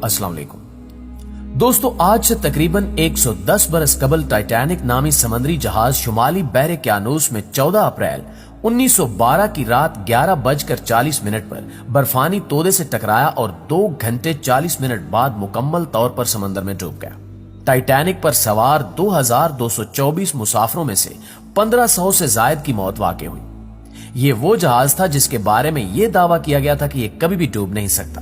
अस्सलाम वालेकुम दोस्तों, आज से तकरीबन 110 बरस कबल टाइटैनिक नामी समुद्री जहाज शुमाली बहरे क्यानूस में 14 अप्रैल 1912 की रात 11:40 पर बर्फानी तोदे से टकराया और 2 घंटे 40 मिनट बाद मुकम्मल तौर पर समंदर में डूब गया। टाइटैनिक पर सवार 2224 मुसाफिरों में से 1500 से जायद की मौत वाक़ई हुई। ये वो जहाज था जिसके बारे में यह दावा किया गया था कि यह कभी भी डूब नहीं सकता,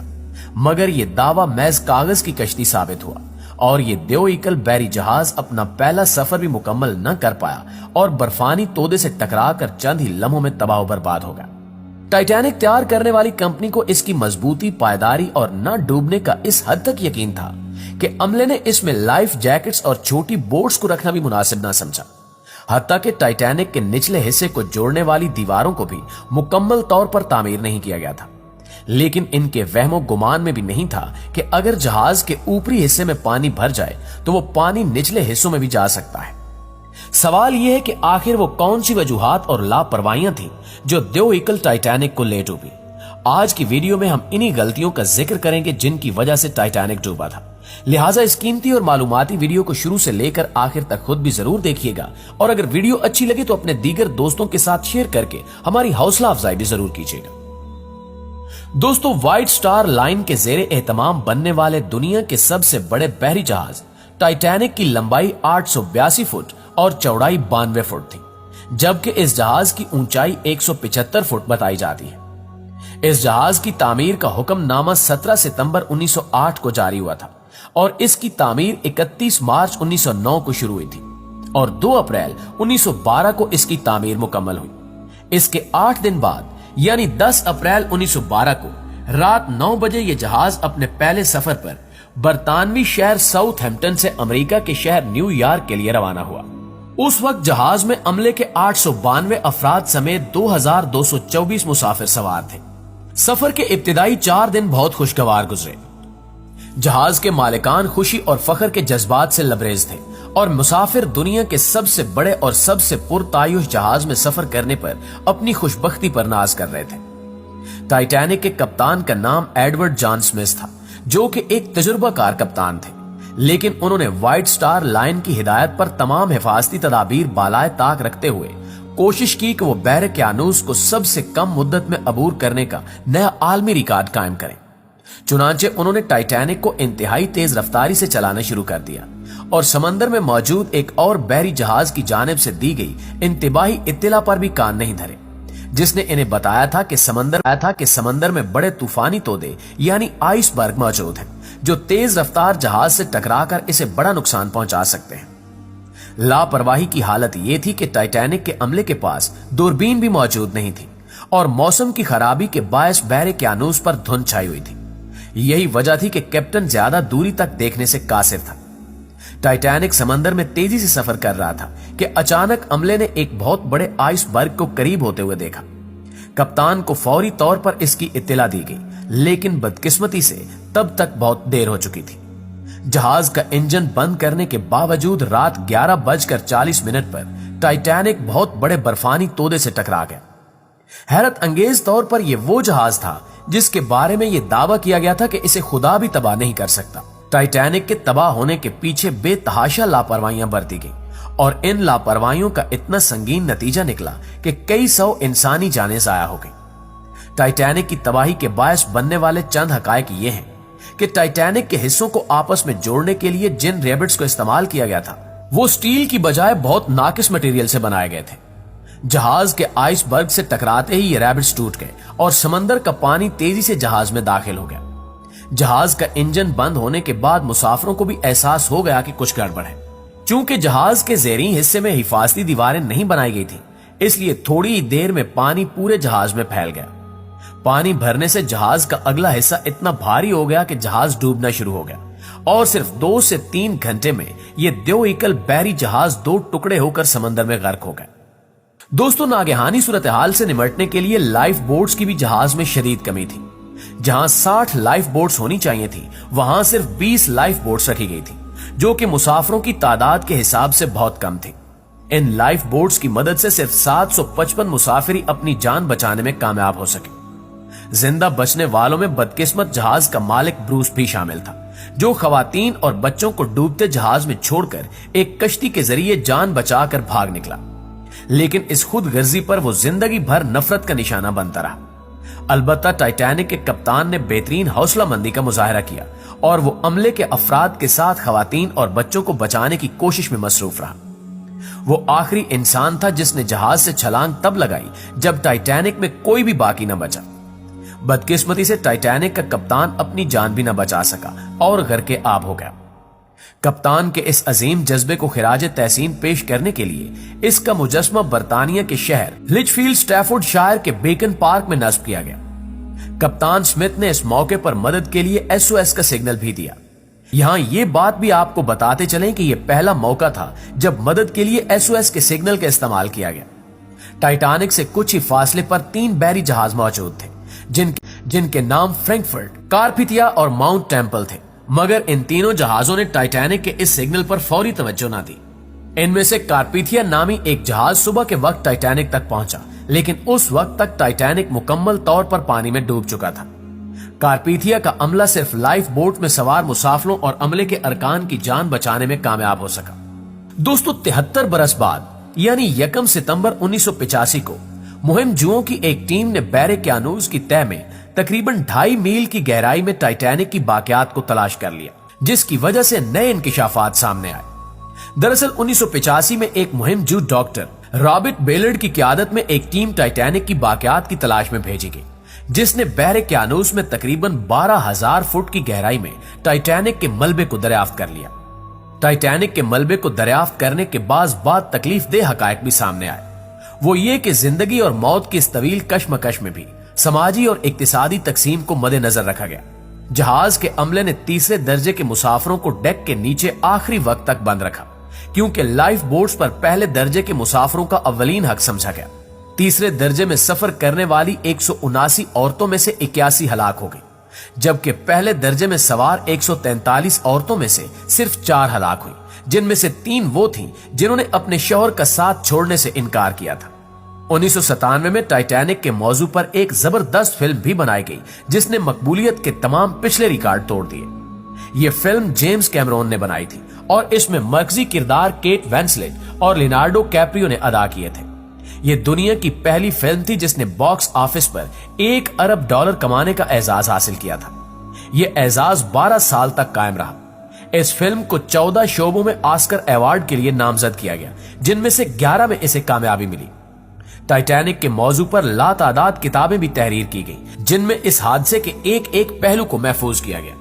मगर यह दावा महज कागज की कश्ती साबित हुआ और ये देव इकल बहरी जहाज अपना पहला सफर भी मुकम्मल न कर पाया और बर्फानी तोदे से टकराकर चंद ही लम्हों में तबाह बर्बाद हो गया। टाइटैनिक तैयार करने वाली कंपनी को इसकी मजबूती, पायदारी और न डूबने का इस हद तक यकीन था कि अमले ने इसमें लाइफ जैकेट्स और छोटी बोट्स को रखना भी मुनासिब न समझा। हत्ता कि टाइटैनिक के निचले हिस्से को जोड़ने वाली दीवारों को भी मुकम्मल तौर पर तामीर नहीं किया गया था। लेकिन इनके वहमो गुमान में भी नहीं था कि अगर जहाज के ऊपरी हिस्से में पानी भर जाए तो वो पानी निचले हिस्सों में भी जा सकता है। सवाल यह है कि आखिर वो कौन सी वजूहात और लापरवाहियां थी जो देव इकल टाइटैनिक को ले डूबी। आज की वीडियो में हम इन्हीं गलतियों का जिक्र करेंगे जिनकी वजह से टाइटैनिक डूबा था। लिहाजा इस कीमती और मालूमाती वीडियो को शुरू से लेकर आखिर तक खुद भी जरूर देखिएगा और अगर वीडियो अच्छी लगे तो अपने दीगर दोस्तों के साथ शेयर करके हमारी हौसला अफजाई भी जरूर कीजिएगा। दोस्तों, व्हाइट स्टार लाइन के जेरे एहतमाम बनने वाले दुनिया के सबसे बड़े बहरी जहाज टाइटैनिक की लंबाई 882 फुट और चौड़ाई 92 फुट थी, जबकि इस जहाज की ऊंचाई 175 फुट बताई जाती है। इस जहाज की तामीर का हुक्मनामा 17 सितंबर 1908 को जारी हुआ था और इसकी तामीर 31 मार्च 1909 को शुरू हुई थी और 2 अप्रैल 1912 को इसकी तामीर मुकम्मल हुई। इसके 8 दिन बाद यानी 10 अप्रैल 1912 को रात 9 बजे यह जहाज अपने पहले सफर पर बरतानवी शहर साउथहैम्पटन से अमेरिका के शहर न्यूयॉर्क के लिए रवाना हुआ। उस वक्त जहाज में अमले के 892 अफराद समेत 2224 मुसाफिर सवार थे। सफर के इब्तिदाई 4 दिन बहुत खुशगवार गुजरे। जहाज के मालिकान खुशी और फख्र के जज्बात से लबरेज थे और मुसाफिर दुनिया के सबसे बड़े और सबसे पुरतायुश जहाज में सफर करने पर अपनी खुशबख्ती पर नाज कर रहे थे। टाइटैनिक के कप्तान का नाम एडवर्ड जॉन स्मिथ था, जो कि एक तजुर्बाकार कप्तान थे, लेकिन उन्होंने व्हाइट स्टार लाइन की हिदायत पर तमाम हिफाजती तदाबीर बालाए ताक रखते हुए कोशिश की कि वो बहरे क्यानूस को सबसे कम मुद्दत में अबूर करने का नया आलमी रिकॉर्ड कायम करें। चुनांचे उन्होंने टाइटैनिक को इंतहाई तेज रफ्तारी से चलाना शुरू कर दिया और समंदर में मौजूद एक और बहरी जहाज की जानिब से दी गई इंतबाही इत्तला पर भी कान नहीं धरे, जिसने इन्हें बताया था कि समंदर में बड़े तूफानी तोदे यानी आइसबर्ग मौजूद हैं, जो तेज रफ्तार जहाज से टकराकर इसे बड़ा नुकसान पहुंचा सकते हैं। लापरवाही की हालत यह थी कि टाइटैनिक के अमले के पास दूरबीन भी मौजूद नहीं थी और मौसम की खराबी के बायस बहरे क्यानूस पर धुंध छाई हुई थी। यही वजह थी कि कैप्टन ज्यादा दूरी तक देखने से कासिर था। टाइटैनिक समंदर में तेजी से सफर कर रहा था कि अचानक अमले ने एक बहुत बड़े आइसबर्ग को करीब होते हुए देखा। कप्तान को फौरी तौर पर इसकी इत्तला दी गई, लेकिन बदकिस्मती से तब तक बहुत देर हो चुकी थी। जहाज का इंजन बंद करने के बावजूद रात 11:40 पर टाइटैनिक बहुत बड़े बर्फानी तोदे से टकरा गया। हैरत अंगेज तौर पर यह वो जहाज था जिसके बारे में यह दावा किया गया था कि इसे खुदा भी तबाह नहीं कर सकता। टाइटैनिक के तबाह होने के पीछे बेतहाशा लापरवाहियां बरती गई और इन लापरवाहियों का इतना संगीन नतीजा निकला कि कई 100 इंसानी जानें जाया हो गई। टाइटैनिक की तबाही के बायस बनने वाले चंद हकायक ये हैं कि टाइटैनिक के हिस्सों को आपस में जोड़ने के लिए जिन रेबिट्स को इस्तेमाल किया गया था वो स्टील की बजाय बहुत नाकिस मटेरियल से बनाए गए थे। जहाज के आइसबर्ग से टकराते ही ये रैबिट्स टूट गए और समंदर का पानी तेजी से जहाज में दाखिल हो गया। जहाज का इंजन बंद होने के बाद मुसाफिरों को भी एहसास हो गया कि कुछ गड़बड़ है। चूंकि जहाज के ज़ेरी हिस्से में हिफाजती दीवारें नहीं बनाई गई थी, इसलिए थोड़ी ही देर में पानी पूरे जहाज में फैल गया। पानी भरने से जहाज का अगला हिस्सा इतना भारी हो गया कि जहाज डूबना शुरू हो गया और सिर्फ 2 से 3 घंटे में यह देव इकल बहरी जहाज 2 टुकड़े होकर समंदर में गर्क हो गए। दोस्तों, नागहानी सूरत हाल से निपटने के लिए लाइफ बोट्स की भी जहाज में शदीद कमी थी। जहां 60 लाइफ बोट्स होनी चाहिए थी, वहां सिर्फ 20 लाइफ बोट्स रखी गई थी, जो कि मुसाफिरों की तादाद के हिसाब से बहुत कम थी। इन लाइफ बोट्स की मदद से सिर्फ 755 मुसाफिर अपनी जान बचाने में कामयाब हो सके। زندہ بچنے والوں میں بدقسمت جہاز کا مالک بروس بھی شامل تھا، جو خواتین اور بچوں کو ڈوبتے جہاز میں چھوڑ کر ایک کشتی کے ذریعے جان بچا کر بھاگ نکلا، لیکن اس خود غرضی پر وہ زندگی بھر نفرت کا نشانہ بنتا رہا۔ البتہ ٹائٹینک کے کپتان نے بہترین حوصلہ مندی کا مظاہرہ کیا اور وہ عملے کے افراد کے ساتھ خواتین اور بچوں کو بچانے کی کوشش میں مصروف رہا۔ وہ آخری انسان تھا جس نے جہاز سے چھلانگ تب لگائی جب ٹائٹینک میں کوئی بھی باقی نہ بچا۔ بدقسمتی سے ٹائٹینک کا کپتان اپنی جان بھی نہ بچا سکا اور غرقِ آب ہو گیا۔ کپتان کے اس عظیم جذبے کو خراج تحسین پیش کرنے کے لیے اس کا مجسمہ برطانیہ کے شہر لچفیلڈ سٹیفورڈ شائر کے بیکن پارک میں نصب کیا گیا۔ کپتان سمتھ نے اس موقع پر مدد کے لیے SOS کا سگنل بھی دیا۔ یہاں یہ بات بھی آپ کو بتاتے چلیں کہ یہ پہلا موقع تھا جب مدد کے لیے SOS کے سگنل کا استعمال کیا گیا۔ ٹائٹینک سے کچھ ہی فاصلے پر 3 بحری جہاز موجود تھے جن کے نام فرینکفرٹ، کارپیتھیا اور ماؤنٹ ٹیمپل تھے، مگر ان تینوں جہازوں نے ٹائٹینک کے اس سگنل پر فوری توجہ نہ دی۔ ان میں سے کارپیتھیا نامی ایک جہاز صبح کے وقت ٹائٹینک تک پہنچا، لیکن اس وقت تک ٹائٹینک مکمل طور پر پانی میں ڈوب چکا تھا۔ کارپیتھیا کا عملہ صرف لائف بوٹ میں سوار مسافروں اور عملے کے ارکان کی جان بچانے میں کامیاب ہو سکا۔ دوستو 73 برس بعد یعنی 1 ستمبر 1985 کو مہم جوؤں کی ایک ٹیم نے بحر کیانوس کی تہہ میں تقریباً 2.5 میل کی گہرائی میں ٹائٹینک کی باقیات کو تلاش کر لیا، جس کی وجہ سے نئے انکشافات سامنے آئے۔ دراصل 1985 میں ایک مہم جو ڈاکٹر رابرٹ بیلرڈ کی قیادت میں ایک ٹیم ٹائٹینک کی باقیات کی تلاش میں بھیجی گئی، جس نے بحر کیانوس میں تقریباً 12,000 فٹ کی گہرائی میں ٹائٹینک کے ملبے کو دریافت کر لیا۔ ٹائٹینک کے ملبے کو دریافت کرنے کے بعد تکلیف دہ حقائق بھی سامنے آئے۔ وہ یہ کہ زندگی اور موت کی اس طویل کشمکش میں بھی سماجی اور اقتصادی تقسیم کو مد نظر رکھا گیا۔ جہاز کے عملے نے تیسرے درجے کے مسافروں کو ڈیک کے نیچے آخری وقت تک بند رکھا، کیونکہ لائف بوٹس پر پہلے درجے کے مسافروں کا اولین حق سمجھا گیا۔ تیسرے درجے میں سفر کرنے والی 179 عورتوں میں سے 81 ہلاک ہو گئی، جبکہ پہلے درجے میں سوار 143 عورتوں میں سے صرف 4 ہلاک ہوئی، جن میں سے 3 وہ تھیں جنہوں نے اپنے شوہر کا ساتھ چھوڑنے سے انکار کیا تھا۔ 1997 میں ٹائٹینک کے موضوع پر ایک زبردست فلم بھی بنائی گئی جس نے مقبولیت کے تمام پچھلے ریکارڈ توڑ دیے۔ یہ فلم جیمز کیمرون نے بنائی تھی اور اس میں مرکزی کردار کیٹ وینسلیٹ اور لینارڈو کیپریو نے ادا کیے تھے۔ یہ دنیا کی پہلی فلم تھی جس نے باکس آفس پر $1 ارب کمانے کا اعزاز حاصل کیا تھا۔ یہ اعزاز 12 سال تک قائم رہا۔ اس فلم کو 14 شعبوں میں آسکر ایوارڈ کے لیے نامزد کیا گیا، جن میں سے 11 میں اسے کامیابی ملی۔ ٹائٹینک کے موضوع پر لاتعداد کتابیں بھی تحریر کی گئی، جن میں اس حادثے کے ایک پہلو کو محفوظ کیا گیا۔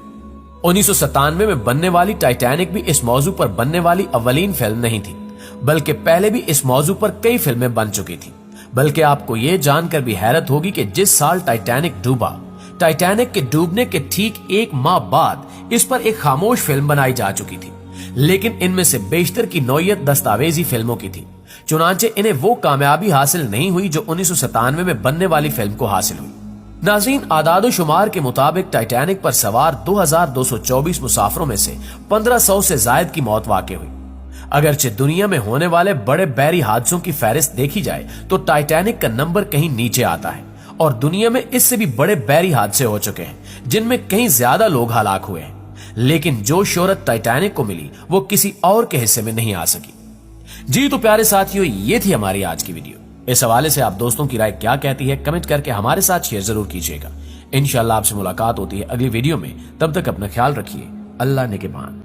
1997 میں بننے والی ٹائٹینک بھی اس موضوع پر بننے والی اولین فلم نہیں تھی، بلکہ پہلے بھی اس موضوع پر کئی فلمیں بن چکی تھیں۔ بلکہ آپ کو یہ جان کر بھی حیرت ہوگی کہ جس سال ٹائٹینک ڈوبا، ٹائٹینک کے ڈوبنے کے ٹھیک 1 ماہ بعد اس پر ایک خاموش فلم بنائی جا چکی تھی، لیکن ان میں سے بیشتر کی نوعیت دستاویزی فلموں کی تھی، چنانچہ انہیں وہ کامیابی حاصل نہیں ہوئی جو 1997 میں بننے والی فلم کو حاصل ہوئی۔ ناظرین، اعداد و شمار کے مطابق ٹائٹینک پر سوار 2224 مسافروں میں سے 1500 سے زائد کی موت واقع ہوئی۔ اگرچہ دنیا میں ہونے والے بڑے بحری حادثوں کی فہرست دیکھی جائے تو ٹائٹینک کا نمبر کہیں نیچے آتا ہے، اور دنیا میں اس سے بھی بڑے بحری حادثے ہو چکے ہیں جن میں کہیں زیادہ لوگ ہلاک ہوئے ہیں، لیکن جو شہرت ٹائٹینک کو ملی وہ کسی اور کے حصے میں نہیں آ سکی۔ جی تو پیارے ساتھیوں، یہ تھی ہماری آج کی ویڈیو۔ اس حوالے سے آپ دوستوں کی رائے کیا کہتی ہے کمنٹ کر کے ہمارے ساتھ شیئر ضرور کیجیے گا۔ انشاءاللہ آپ سے ملاقات ہوتی ہے اگلی ویڈیو میں، تب تک اپنا خیال رکھیے۔ اللہ نگہبان۔